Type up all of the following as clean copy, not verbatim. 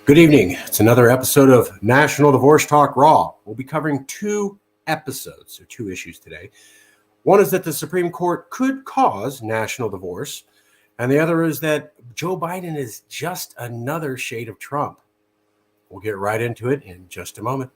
Good evening. It's another episode of National Divorce Talk Raw. We'll be covering two episodes, or two issues today. One is that the Supreme Court could cause national divorce, and the other is that Joe Biden is just another shade of Trump. We'll get right into it in just a moment.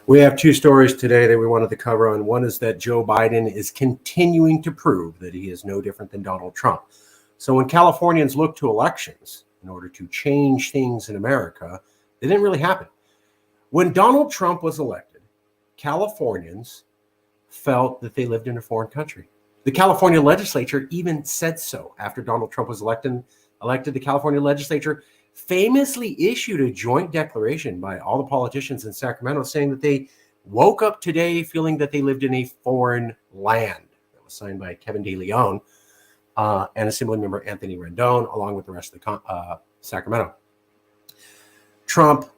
We have two stories today that we wanted to cover on. One is that Joe Biden is continuing to prove that he is no different than Donald Trump. So when Californians look to elections in order to change things in America, they didn't really happen. When Donald Trump was elected, Californians felt that they lived in a foreign country. The California legislature even said so. After Donald Trump was elected, the California legislature famously issued a joint declaration by all the politicians in Sacramento saying that they woke up today feeling that they lived in a foreign land. That was signed by Kevin De Leon and Assembly member Anthony Rendon, along with the rest of Sacramento. Trump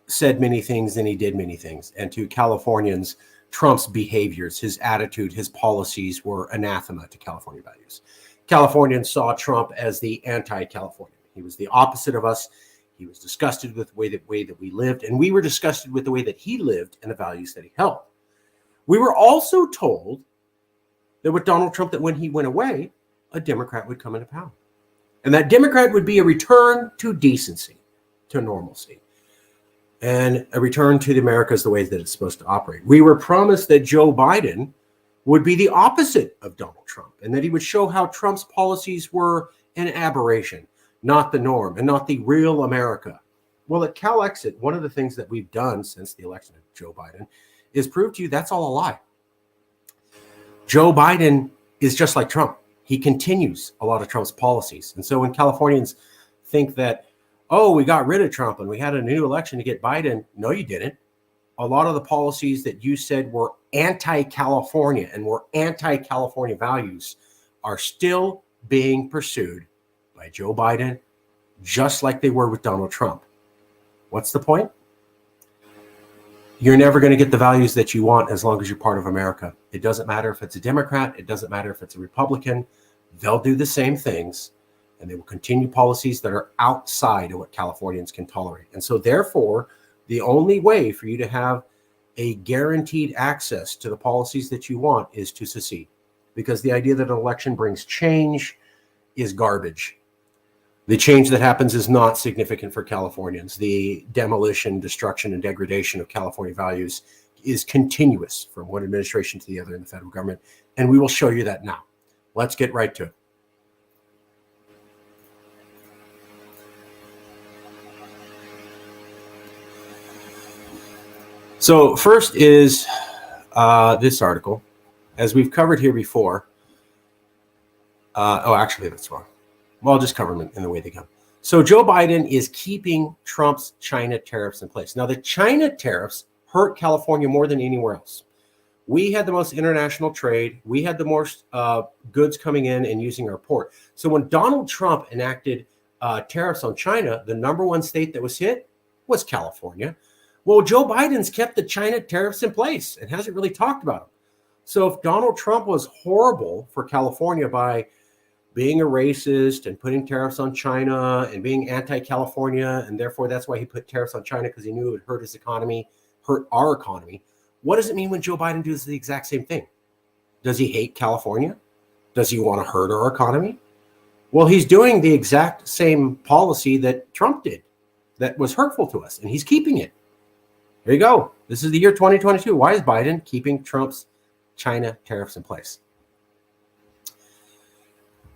said many things and he did many things. And to Californians, Trump's behaviors, his attitude, his policies were anathema to California values. Californians saw Trump as the anti-Californian. He was the opposite of us. He was disgusted with the way that we lived, and we were disgusted with the way that he lived and the values that he held. We were also told that with Donald Trump, that when he went away, a Democrat would come into power. And that Democrat would be a return to decency, to normalcy, and a return to the Americas the way that it's supposed to operate. We were promised that Joe Biden would be the opposite of Donald Trump, and that he would show how Trump's policies were an aberration, not the norm, and not the real America. Well, at Cal Exit, one of the things that we've done since the election of Joe Biden is prove to you that's all a lie. Joe Biden is just like Trump. He continues a lot of Trump's policies. And so when Californians think that, oh, we got rid of Trump and we had a new election to get Biden, no, you didn't. A lot of the policies that you said were anti-California and were anti-California values are still being pursued by Joe Biden, just like they were with Donald Trump. What's the point? You're never going to get the values that you want as long as you're part of America. It doesn't matter if it's a Democrat. It doesn't matter if it's a Republican. They'll do the same things, and they will continue policies that are outside of what Californians can tolerate. And so therefore, the only way for you to have a guaranteed access to the policies that you want is to secede, because the idea that an election brings change is garbage. The change that happens is not significant for Californians. The demolition, destruction, and degradation of California values is continuous from one administration to the other in the federal government, and we will show you that now. Let's get right to it. So first is this article. As we've covered here before, actually that's wrong. Well, I'll just cover them in the way they come. So Joe Biden is keeping Trump's China tariffs in place. Now, the China tariffs hurt California more than anywhere else. We had the most international trade. We had the most goods coming in and using our port. So when Donald Trump enacted tariffs on China, the number one state that was hit was California. Well, Joe Biden's kept the China tariffs in place and hasn't really talked about them. So if Donald Trump was horrible for California by being a racist and putting tariffs on China and being anti-California, and therefore that's why he put tariffs on China, because he knew it would hurt his economy, hurt our economy. What does it mean when Joe Biden does the exact same thing? Does he hate California? Does he want to hurt our economy? Well, he's doing the exact same policy that Trump did that was hurtful to us, and he's keeping it. There you go. This is the year 2022. Why is Biden keeping Trump's China tariffs in place?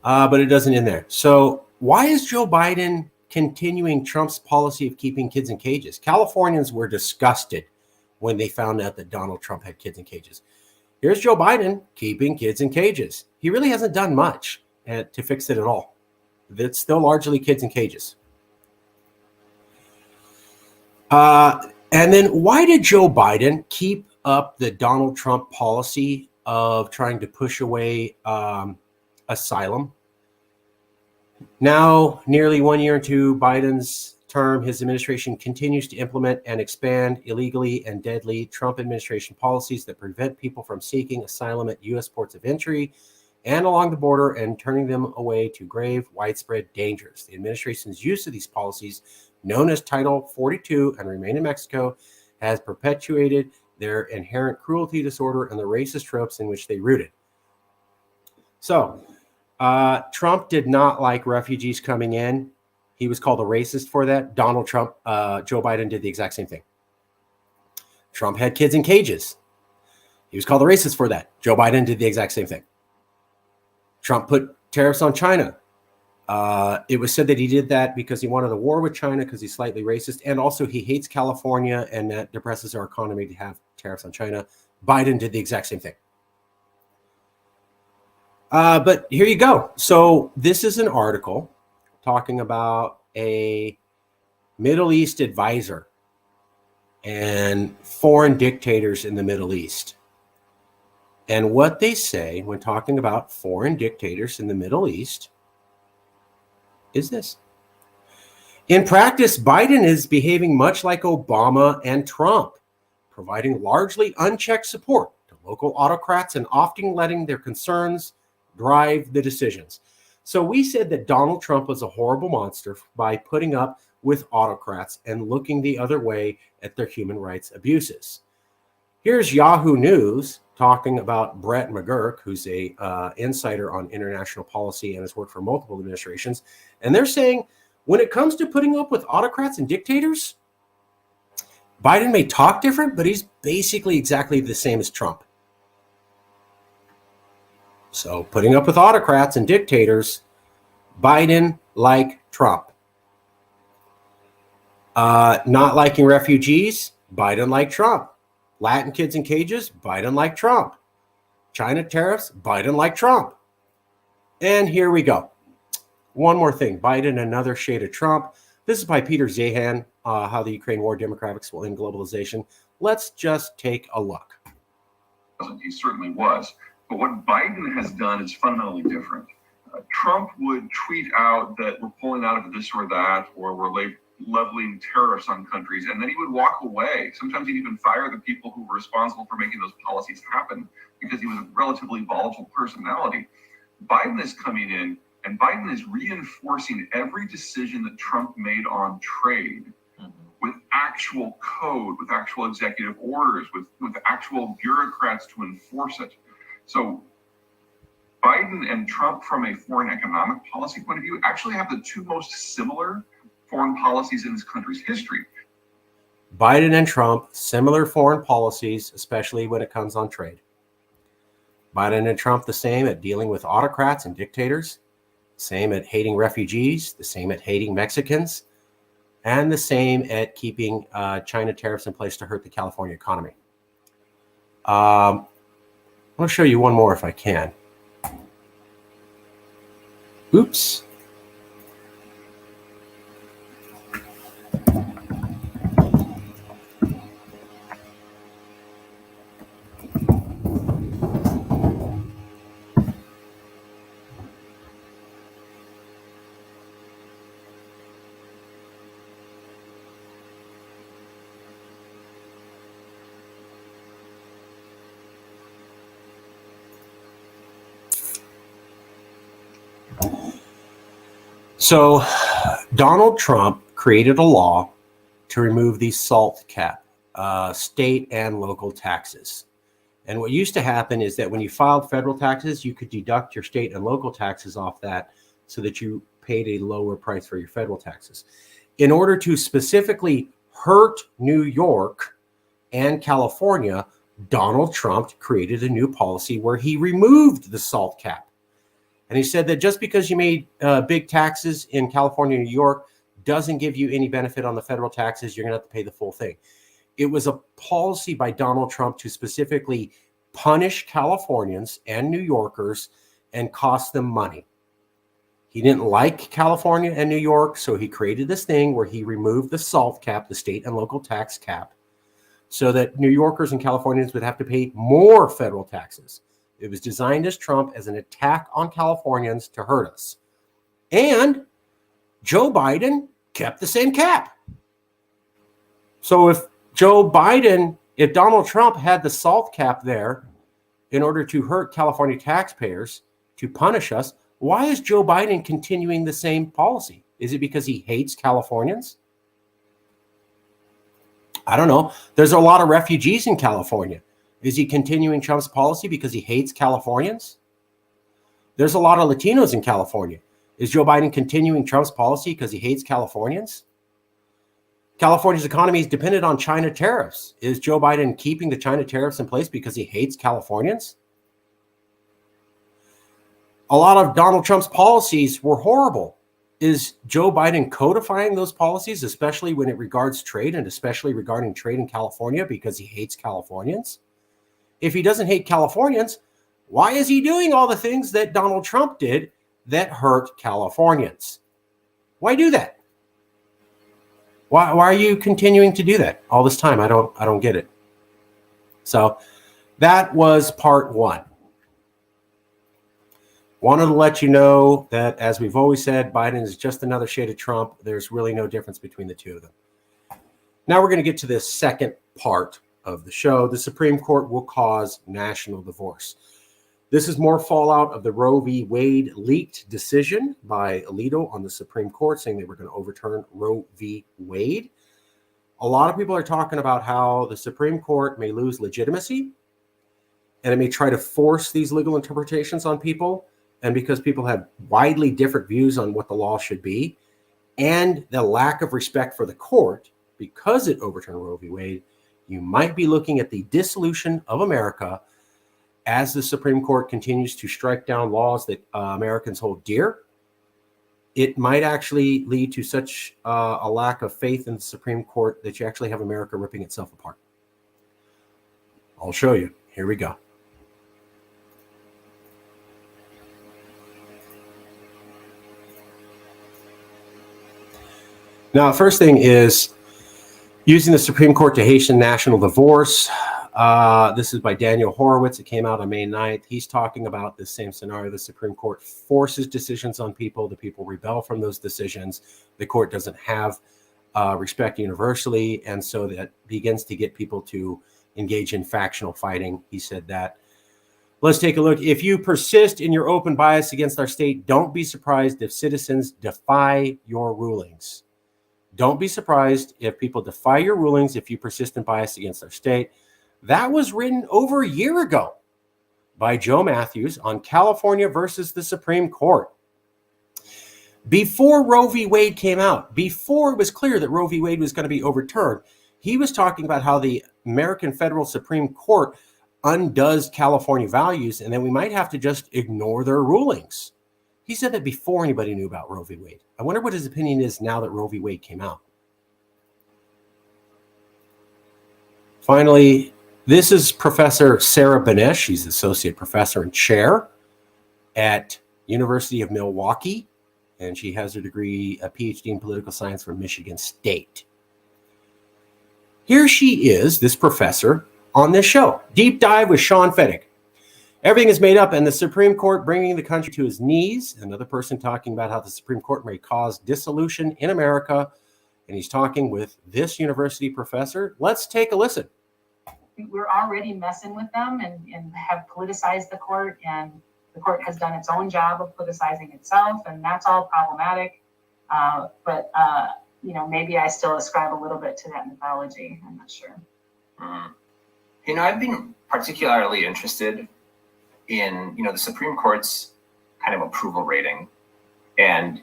But it doesn't end there. So why is Joe Biden continuing Trump's policy of keeping kids in cages? Californians were disgusted when they found out that Donald Trump had kids in cages. Here's Joe Biden keeping kids in cages. He really hasn't done much to fix it at all. It's still largely kids in cages. And then why did Joe Biden keep up the Donald Trump policy of trying to push away asylum? Now, nearly 1 year into Biden's term, his administration continues to implement and expand illegally and deadly Trump administration policies that prevent people from seeking asylum at U.S. ports of entry and along the border and turning them away to grave, widespread dangers. The administration's use of these policies, known as Title 42 and Remain in Mexico, has perpetuated their inherent cruelty, disorder, and the racist tropes in which they rooted. So, Trump did not like refugees coming in. He was called a racist for that. Donald Trump, Joe Biden did the exact same thing. Trump had kids in cages. He was called a racist for that. Joe Biden did the exact same thing. Trump put tariffs on China. It was said that he did that because he wanted a war with China because he's slightly racist. And also he hates California and that depresses our economy to have tariffs on China. Biden did the exact same thing. But here you go. So this is an article talking about a Middle East advisor and foreign dictators in the Middle East. And what they say when talking about foreign dictators in the Middle East is this. In practice, Biden is behaving much like Obama and Trump, providing largely unchecked support to local autocrats and often letting their concerns drive the decisions. So we said that Donald Trump was a horrible monster by putting up with autocrats and looking the other way at their human rights abuses. Here's Yahoo News talking about Brett McGurk, who's a insider on international policy and has worked for multiple administrations. And they're saying when it comes to putting up with autocrats and dictators, Biden may talk different, but he's basically exactly the same as Trump. So putting up with autocrats and dictators, Biden like Trump. Not liking refugees, Biden like Trump. Latin kids in cages, Biden like Trump. China tariffs, Biden like Trump. And here we go. One more thing, Biden, another shade of Trump. This is by Peter Zahan, How the Ukraine War Demographics Will End Globalization. Let's just take a look. He certainly was. But what Biden has done is fundamentally different. Trump would tweet out that we're pulling out of this or that, or we're leveling tariffs on countries, and then he would walk away. Sometimes he'd even fire the people who were responsible for making those policies happen because he was a relatively volatile personality. Biden is coming in, and Biden is reinforcing every decision that Trump made on trade with actual code, with actual executive orders, with actual bureaucrats to enforce it. So Biden and Trump, from a foreign economic policy point of view, actually have the two most similar foreign policies in this country's history. Biden and Trump, similar foreign policies, especially when it comes on trade. Biden and Trump, the same at dealing with autocrats and dictators, same at hating refugees, the same at hating Mexicans, and the same at keeping China tariffs in place to hurt the California economy. I'm going to show you one more if I can. Oops. So Donald Trump created a law to remove the SALT cap, state and local taxes. And what used to happen is that when you filed federal taxes, you could deduct your state and local taxes off that so that you paid a lower price for your federal taxes. In order to specifically hurt New York and California, Donald Trump created a new policy where he removed the SALT cap. And he said that just because you made big taxes in California and New York doesn't give you any benefit on the federal taxes. You're going to have to pay the full thing. It was a policy by Donald Trump to specifically punish Californians and New Yorkers and cost them money. He didn't like California and New York, so he created this thing where he removed the SALT cap, the state and local tax cap, so that New Yorkers and Californians would have to pay more federal taxes. It was designed as Trump as an attack on Californians to hurt us. And Joe Biden kept the same cap. So if Donald Trump had the SALT cap there in order to hurt California taxpayers, to punish us, why is Joe Biden continuing the same policy? Is it because he hates Californians? I don't know. There's a lot of refugees in California. Is he continuing Trump's policy because he hates Californians? There's a lot of Latinos in California. Is Joe Biden continuing Trump's policy because he hates Californians? California's economy is dependent on China tariffs. Is Joe Biden keeping the China tariffs in place because he hates Californians? A lot of Donald Trump's policies were horrible. Is Joe Biden codifying those policies, especially when it regards trade and especially regarding trade in California, because he hates Californians? If he doesn't hate Californians, why is he doing all the things that Donald Trump did that hurt Californians? Why do that? Why are you continuing to do that all this time? I don't get it. So that was part one. Wanted to let you know that, as we've always said, Biden is just another shade of Trump. There's really no difference between the two of them. Now we're going to get to the second part of the show. The Supreme Court will cause national divorce. This is more fallout of the Roe v. Wade leaked decision by Alito on the Supreme Court, saying they were going to overturn Roe v. Wade. A lot of people are talking about how the Supreme Court may lose legitimacy, and it may try to force these legal interpretations on people. And because people have widely different views on what the law should be, and the lack of respect for the court because it overturned Roe v. Wade, you might be looking at the dissolution of America as the Supreme Court continues to strike down laws that Americans hold dear. It might actually lead to such a lack of faith in the Supreme Court that you actually have America ripping itself apart. I'll show you. Here we go. Now, the first thing is using the Supreme Court to hasten national divorce. This is by Daniel Horowitz. It came out on May 9th. He's talking about this same scenario. The Supreme Court forces decisions on people. The people rebel from those decisions. The court doesn't have respect universally, and so that begins to get people to engage in factional fighting. He said that. Let's take a look. If you persist in your open bias against our state, don't be surprised if citizens defy your rulings. Don't be surprised if people defy your rulings if you persist in bias against our state. That was written over a year ago by Joe Matthews on California versus the Supreme Court. Before Roe v. Wade came out, before it was clear that Roe v. Wade was going to be overturned, he was talking about how the American Federal Supreme Court undoes California values and then we might have to just ignore their rulings. He said that before anybody knew about Roe v. Wade. I wonder what his opinion is now that Roe v. Wade came out. Finally, this is Professor Sarah Benesh. She's associate professor and chair at University of Milwaukee, and she has her degree, a PhD in political science from Michigan State. Here she is, this professor, on this show. Deep Dive with Sean Fettig. Everything is made up, and the Supreme Court bringing the country to its knees. Another person talking about how the Supreme Court may cause dissolution in America, and he's talking with this university professor. Let's take a listen. We're already messing with them and have politicized the court, and the court has done its own job of politicizing itself, and that's all problematic. But maybe I still ascribe a little bit to that mythology. I'm not sure. I've been particularly interested in, the Supreme Court's kind of approval rating, and,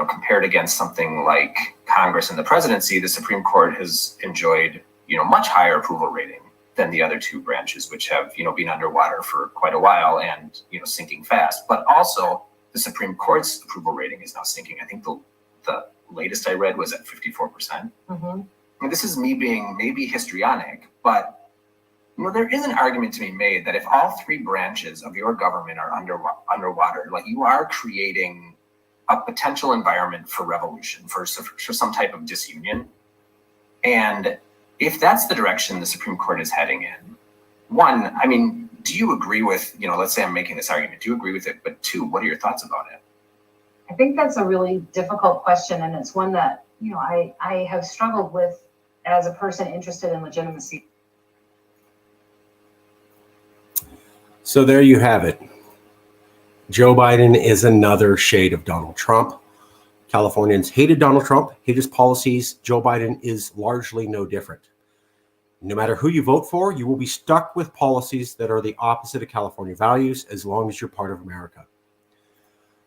compared against something like Congress and the presidency, the Supreme Court has enjoyed, much higher approval rating than the other two branches, which have, been underwater for quite a while and, sinking fast. But also the Supreme Court's approval rating is now sinking. I think the latest I read was at 54%. Mm-hmm. And this is me being maybe histrionic, but there is an argument to be made that if all three branches of your government are underwater, like you are creating a potential environment for revolution, for some type of disunion. And if that's the direction the Supreme Court is heading in, one, do you agree with, let's say I'm making this argument, do you agree with it? But two, what are your thoughts about it? I think that's a really difficult question, and it's one that, you know, I have struggled with as a person interested in legitimacy. So there you have it. Joe Biden is another shade of Donald Trump. Californians hated Donald Trump, hate his policies. Joe Biden is largely no different. No matter who you vote for, you will be stuck with policies that are the opposite of California values as long as you're part of America.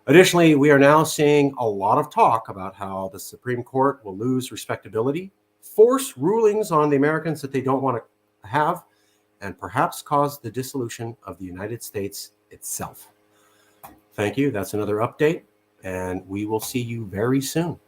Additionally, we are now seeing a lot of talk about how the Supreme Court will lose respectability, force rulings on the Americans that they don't want to have, and perhaps cause the dissolution of the United States itself. Thank you. That's another update, and we will see you very soon.